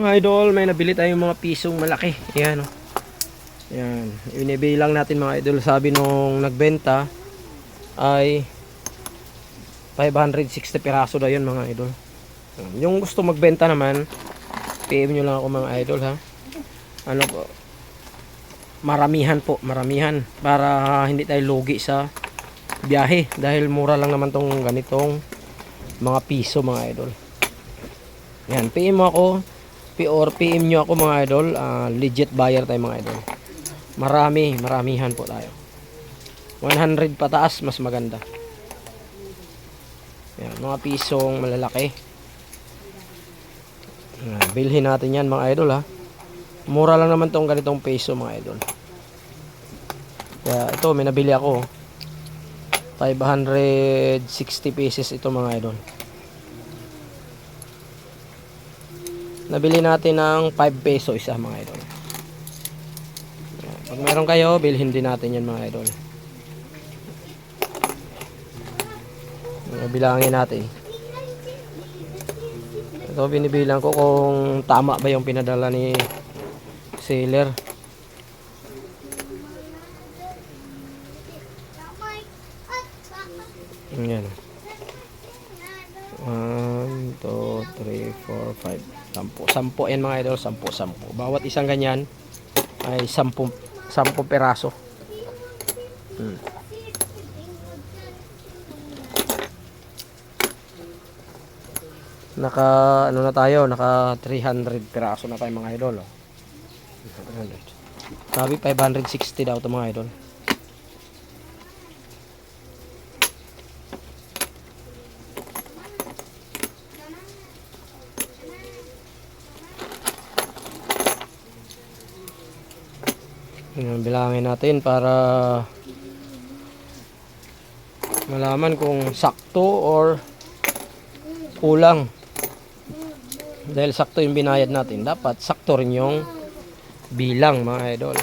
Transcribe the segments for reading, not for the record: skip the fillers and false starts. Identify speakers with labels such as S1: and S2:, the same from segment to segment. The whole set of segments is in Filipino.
S1: Mga idol, may nabili tayong mga pisong malaki. Ayan, oh. Ayan. Inibilang natin mga idol. Sabi nung nagbenta ay 560 piraso daw yun mga idol. Yung gusto magbenta naman, PM nyo lang ako mga idol ha. Ano po, maramihan po, maramihan. Para hindi tayo lugi sa biyahe. Dahil mura lang naman tong ganitong mga piso mga idol. Ayan, PM mo ako. Or PM nyo ako mga idol. Legit buyer tayo mga idol. Maramihan po tayo. 100 pataas mas maganda. Ayan, mga pisong malalaki. Ayan, bilhin natin yan mga idol ha. Mura lang naman tong ganitong peso mga idol. Kaya ito may nabili ako. 560 pieces ito mga idol. Nabili natin ng 5 peso isa mga idol. Ayan, pag meron kayo, bilhin din natin yan mga idol. Bilangin natin. Ito binibilang ko kung tama ba yung pinadala ni seller. Ayan. 1, 2, 3, 4, 5. 10 yan mga idol. 10. Bawat isang ganyan ay 10 peraso. Naka ano na tayo, naka 300 piraso na tayo mga idol, oh. 300. Sabi 560 daw to mga idol. Bilangin natin para malaman kung sakto or kulang. Dahil sakto yung binayad natin, dapat sakto rin yung bilang mga idol.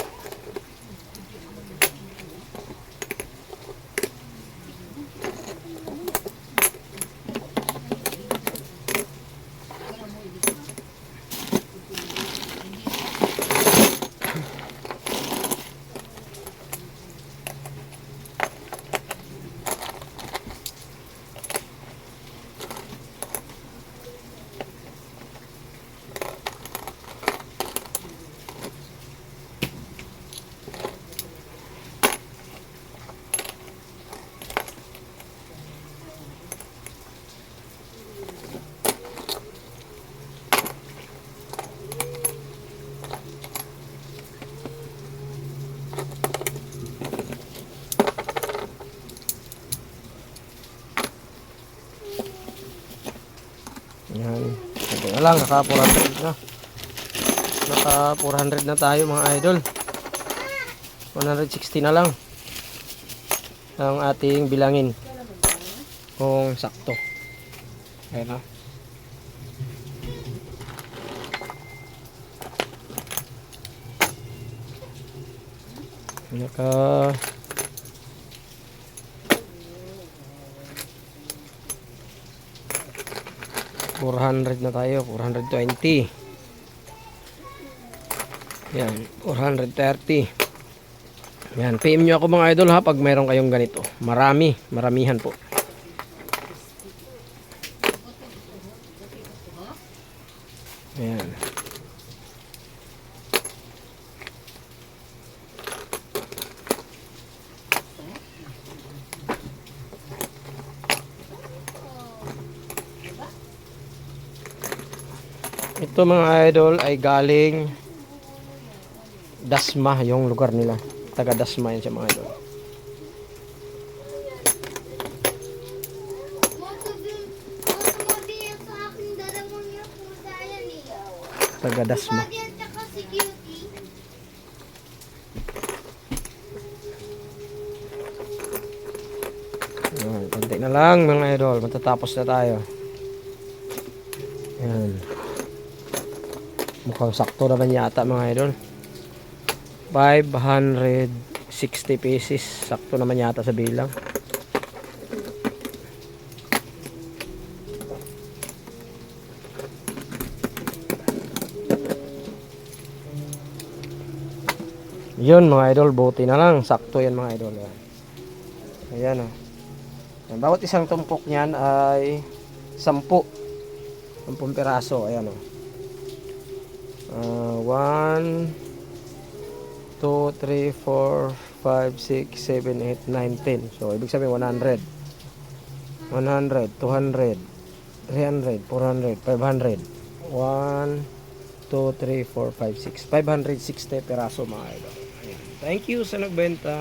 S1: Yan. Ito na lang, naka 400 na. Naka 400 na tayo mga idol. 160 na lang ang ating bilangin kung sakto. Ayan na. Naka 400 na tayo, 420. Yan, 430. Yan, PM nyo ako mga idol ha pag mayroon kayong ganito. Maramihan po. Yan. Ito mga idol ay galing Dasma, yung lugar nila. Taga Dasma yan siya mga idol. Taga Dasma. Konti na lang mga idol, matatapos na tayo. Yan. Mukhang sakto naman yata mga idol. 560 pieces. Sakto naman yata sa bilang. Yun mga idol, buti na lang. Sakto yan mga idol. Yan. Ayan o. Yan, bawat isang tumpok niyan ay 10. 10 piraso. Ayan o. 1, 2, 3, 4, 5, 6, 7, 8, 9, 10. So, ibig sabihin 100. 100, 200, 300, 400, 500. 1, 2, 3, 4, 5, 6. 560 piraso mga idol. Ayan. Thank you sa nagbenta.